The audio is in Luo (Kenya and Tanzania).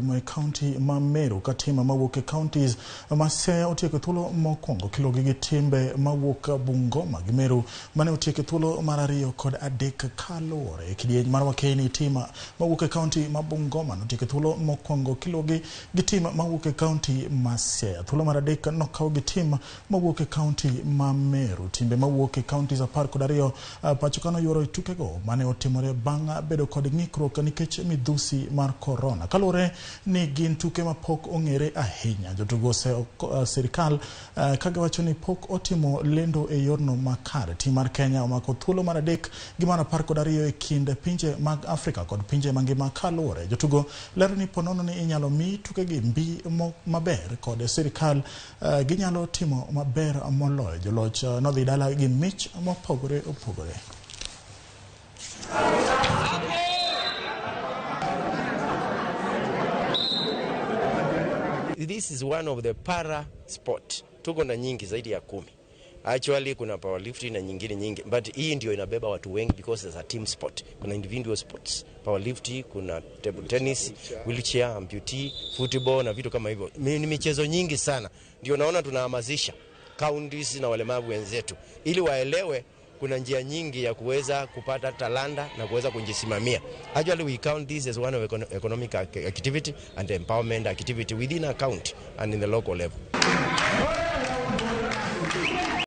mo county ma Meru katima mawuok counties ma Siaya otieko thuolo mokwongo kilogi gi timbe mawuok Bungoma gi Meru mane otieko thuolo mar 2 kod 3 kaluwore kidieny mar wakeni tima mawuok county ma Bungoma notieko thuolo mokwongo kilogi gi tim mawuok county ma Siaya. Thuolo mar 3 nokaw gi tim mawuok county ma Meru. Timbe mawuok counties 12 pacho kano yuoro tukego mane otimore bang' bedo kod ng'ikruok nikech midhusi mar corona. Kalure ni gin tuke mapok ong'ere ahinya. Jotugo sirikal kagiwacho ni pok otimo lendo e yorno makare. Tim mar Kenya omako thuolo mar 3 gi mar 12 e kind pinje mag Afrika kod pinje mangima kalure. Jotugo lero ni ponono ni inyalo mi tukegi mbi maber kod sirikal ginyalo timo maber moloyo. Joloch nodhi dala gi mich mopogore opogore. This is one of the para sport. Tuko na nyingi zaidi ya 10. Actually kuna powerlifting na nyingine nyingi, but hii ndio inabeba watu wengi because it's a team sport. Kuna individual sports, powerlifting, kuna table tennis, wheelchair, amputee, football na vitu kama hivyo. Ni michezo nyingi sana. Ndio naona tunahamasisha counties na walemavu wenzetu ili waelewe kuna njia nyingi ya kuweza kupata talanta na kuweza kujisimamia. Actually we count this as one of economic activity and empowerment activity within a county and in the local level.